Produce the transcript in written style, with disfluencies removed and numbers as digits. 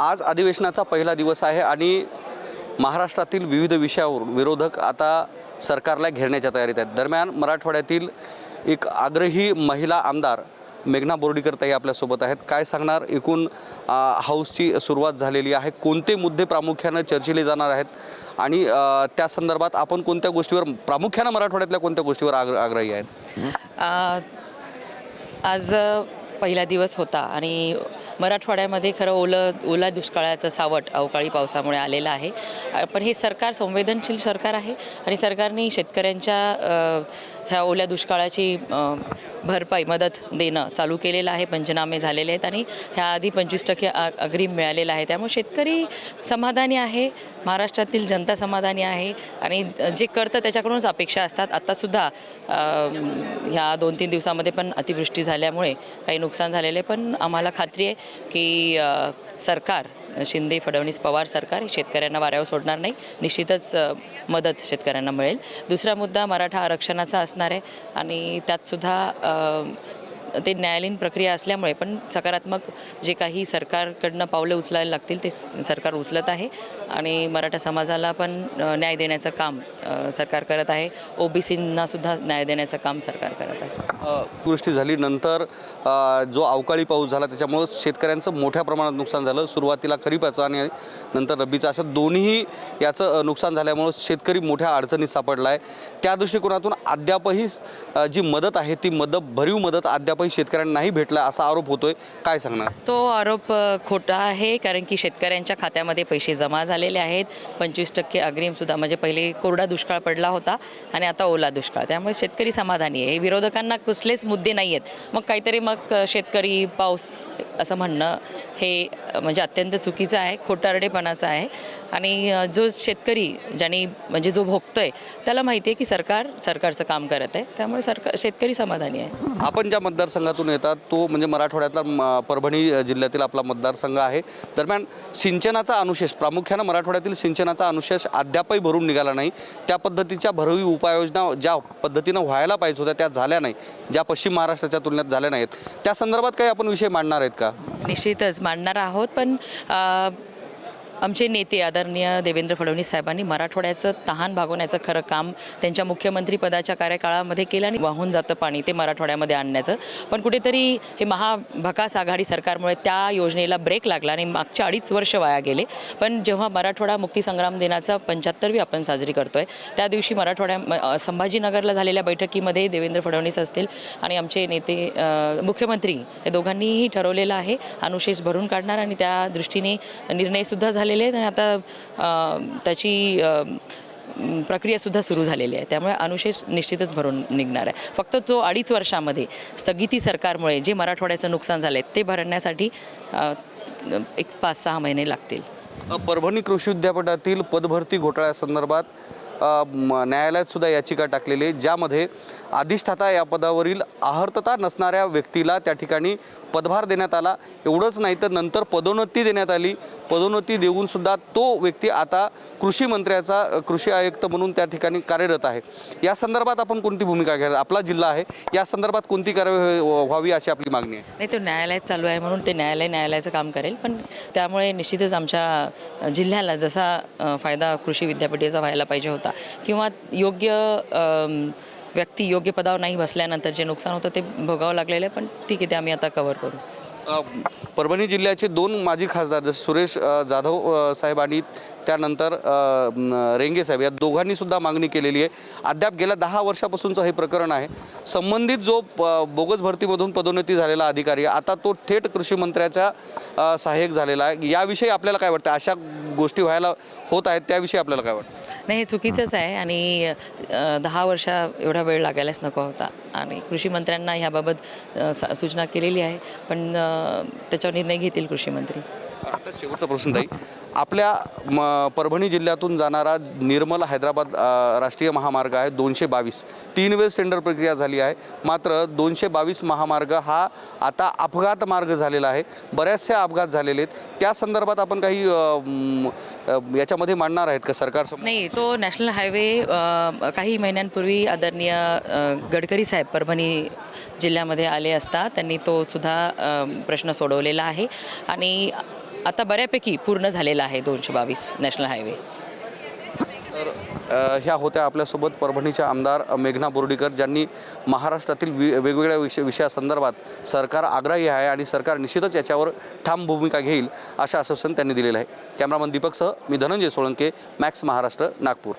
आज अधिवेशनाचा पहिला दिवस आहे आणि महाराष्ट्रातील विविध विषयावर विरोधक आता सरकारला घेरण्याच्या तयारीत आहेत। दरम्यान मराठवाड्यातील एक आग्रही महिला आमदार मेघना बोर्डीकर ताई आपल्यासोबत आहेत। काय सांगणार, एकूण हाऊसची सुरुवात झालेली आहे, कोणते मुद्दे प्रामुख्याने चर्चिले जाणार आहेत आणि त्या संदर्भात आपण कोणत्या गोष्टीवर प्रामुख्याने मराठवाड्यातल्या कोणत्या गोष्टीवर आग्रही आहेत? आज पहिला दिवस होता आणि मराठवाड्यामध्ये खरं ओला दुष्काळाचं सावट अवकाळी पावसामुळे आलेलं आहे। पण हे सरकार संवेदनशील सरकार आहे आणि सरकारने शेतकऱ्यांच्या ह्या ओल्या दुष्काळाची भरपाई मदत देणं चालू केलेलं आहे। पंचनामे झालेले आहेत आणि ह्याआधी 25% अग्रिम मिळालेलं आहे। त्यामुळे शेतकरी समाधानी आहे, महाराष्ट्रातील जनता समाधानी आहे आणि जे करतं त्याच्याकडूनच अपेक्षा असतात। आत्तासुद्धा ह्या 2-3 दिवसामध्ये पण अतिवृष्टी झाल्यामुळे काही नुकसान झालेलं आहे, पण आम्हाला खात्री आहे की सरकार शिंदे फडणवीस पवार सरकार शेतकऱ्यांना वाऱ्यावर सोडणार नाही। निश्चितच मदत शेतकऱ्यांना मिळेल। दुसरा मुद्दा मराठा आरक्षणाचा असणार आहे आणि त्यातसुद्धा ते न्यायालयीन प्रक्रिया असल्यामुळे पण सकारात्मक जे काही सरकारकडनं पावलं उचलायला लागतील ते सरकार उचलत आहे आणि मराठा समाजाला पण न्याय देण्याचं काम सरकार करत आहे। OBCंना सुद्धा न्याय देण्याचं काम सरकार करत आहे। वृष्टी झाली नंतर जो अवकाळी पाऊस झाला त्याच्यामुळे शेतकऱ्यांचं मोठ्या प्रमाणात नुकसान झालं। सुरुवातीला खरीपाचं आणि नंतर रब्बीचं असं दोन्ही याचं नुकसान झाल्यामुळे शेतकरी मोठ्या अडचणीत सापडला आहे। त्या दृष्टिकोनातून अद्यापही जी मदत आहे ती भरीव मदत अद्यापही शेतकऱ्यांना नाही भेटला असा आरोप होतोय, काय सांगणार? तो आरोप खोटा आहे, कारण की शेतकऱ्यांच्या खात्यामध्ये पैसे जमा झालेले आहेत। 25% अग्रिमसुद्धा, म्हणजे पहिले कोरडा दुष्काळ पडला होता आणि आता ओला दुष्काळ, त्यामुळे शेतकरी समाधानी आहे। विरोधकांना कुठलेच मुद्दे नाही आहेत, मग काहीतरी शेतकरी पाऊस असं म्हणणं हे म्हणजे अत्यंत चुकीचं आहे, खोटारडेपणाचं आहे। आणि जो शेतकरी ज्यांनी म्हणजे जो भोगतोय त्याला माहिती आहे की सरकारचं काम करत आहे, त्यामुळे शेतकरी समाधानी आहे। आपण ज्या मतदारसंघातून येतात तो म्हणजे मराठवाड्यातला परभणी जिल्ह्यातील आपला मतदारसंघ आहे। दरम्यान सिंचनाचा अनुशेष, प्रामुख्याने मराठवाड्यातील सिंचनाचा अनुशेष अद्यापही भरून निघाला नाही। त्या पद्धतीच्या भरीव उपाययोजना ज्या पद्धतीनं व्हायला पाहिजे होत्या त्या झाल्या नाही, ज्या पश्चिम महाराष्ट्राच्या तुलनेत झाल्या नाहीत। त्या संदर्भात काही आपण विषय मांडणार आहेत का? निश्चितच मांडणार आहोत, पण आमचे नेते आदरणीय देवेंद्र फडणवीस साहेबांनी मराठवाड्याचं तहान भागवण्याचं खरं काम त्यांच्या मुख्यमंत्रीपदाच्या कार्यकाळामध्ये केलं आणि वाहून जातं पाणी ते मराठवाड्यामध्ये आणण्याचं। पण कुठेतरी हे महाभकास आघाडी सरकारमुळे त्या योजनेला ब्रेक लागला आणि मागच्या 2.5 वर्ष वाया गेले। पण जेव्हा मराठवाडा मुक्तीसंग्राम दिनाचा 75वी आपण साजरी करतोय, त्या दिवशी संभाजीनगरला झालेल्या बैठकीमध्ये देवेंद्र फडणवीस असतील आणि आमचे नेते मुख्यमंत्री हे दोघांनीही ठरवलेलं आहे अनुशेष भरून काढणार आणि त्या दृष्टीने निर्णयसुद्धा झाले आणि आता त्याची प्रक्रियासुद्धा सुरू झालेली आहे। त्यामुळे अनुशेष निश्चितच भरून निघणार आहे। फक्त तो 2.5 वर्षामध्ये स्थगिती सरकारमुळे जे मराठवाड्याचं नुकसान झालं ते भरण्यासाठी एक 5-6 महिने लागतील। परभणी कृषी विद्यापीठातील पदभरती घोटाळ्यासंदर्भात न्यायालयात सुद्धा याचिका टाकलेली आहे, ज्यामध्ये अधिष्ठाता या पदावरील अहर्तता नसणाऱ्या व्यक्तीला त्या ठिकाणी पदभार देण्यात आला। एवढंच नाही तर नंतर पदोन्नती देण्यात आली। पदोन्नती देऊन सुद्धा तो व्यक्ती आता कृषी मंत्र्याचा कृषी आयुक्त म्हणून त्या ठिकाणी कार्यरत आहे। या संदर्भात आपण कोणती भूमिका घ्याल? आपला जिल्हा आहे, या संदर्भात कोणती कारवाई व्हावी अशी आपली मागणी आहे? नाही, तो न्यायालयात चालू आहे म्हणून ते न्यायालयाचं काम करेल, पण त्यामुळे निश्चितच आमच्या जिल्ह्याला जसा फायदा कृषी विद्यापीठाचा व्हायला पाहिजे होता किंवा योग्य व्यक्ती योग्य पदावर नाही बसल्यानंतर जे नुकसान होतं ते भोगावं लागलेलं आहे, पण ठीक आहे, ते आम्ही आता कव्हर करू। परभणी जिल्ह्याचे 2 माजी खासदार जसे सुरेश जाधव साहेब आणि त्यानंतर रेंगे साहेब या दोघांनी सुद्धा मागणी केलेली आहे। अद्याप गेल्या 10 वर्षापासूनचं हे प्रकरण आहे। संबंधित जो बोगस भरतीमधून पदोन्नती झालेला अधिकारी आता तो थेट कृषी मंत्र्याचा सहाय्यक झालेला आहे। याविषयी आपल्याला काय वाटतं? अशा गोष्टी व्हायला होत आहेत, त्याविषयी आपल्याला काय वाटतं? नाही, हे चुकीचंच आहे आणि 10 वर्ष एवढा वेळ लागायलाच नको होता आणि कृषी मंत्र्यांना ह्याबाबत सूचना केलेली आहे, पण त्याच्यावर निर्णय घेतील कृषी मंत्री। आता शेवटचा प्रश्न ताई, आपल्या परभणी जिल्ह्यातून जाणारा निर्मल हैदराबाद राष्ट्रीय महामार्ग आहे 222, 3 वेळेस टेंडर प्रक्रिया झाली आहे, मात्र 222 महामार्ग हा आता अपघात मार्ग झालेला आहे। बऱ्याचशा अपघात झालेले आहेत, त्या संदर्भात आपण काही याच्यामध्ये मांडणार आहेत का सरकारसमोर? नाही, तो नॅशनल हायवे काही महिन्यांपूर्वी आदरणीय गडकरी साहेब परभणी जिल्ह्यामध्ये आले असता त्यांनी तो सुद्धा प्रश्न सोडवलेला आहे आणि आता बऱ्यापैकी पूर्ण झालेला आहे 222 नॅशनल हायवे. ह्या होत्या आपल्यासोबत परभणीच्या आमदार मेघना बोर्डीकर, ज्यांनी महाराष्ट्रातील वेगवेगळ्या विषयासंदर्भात सरकार आग्रही आहे आणि सरकार निश्चितच याच्यावर ठाम भूमिका घेईल असं आश्वासन त्यांनी दिलेलं आहे. कॅमेरामन दीपकसह मी धनंजय सोळंके, मॅक्स महाराष्ट्र, नागपूर.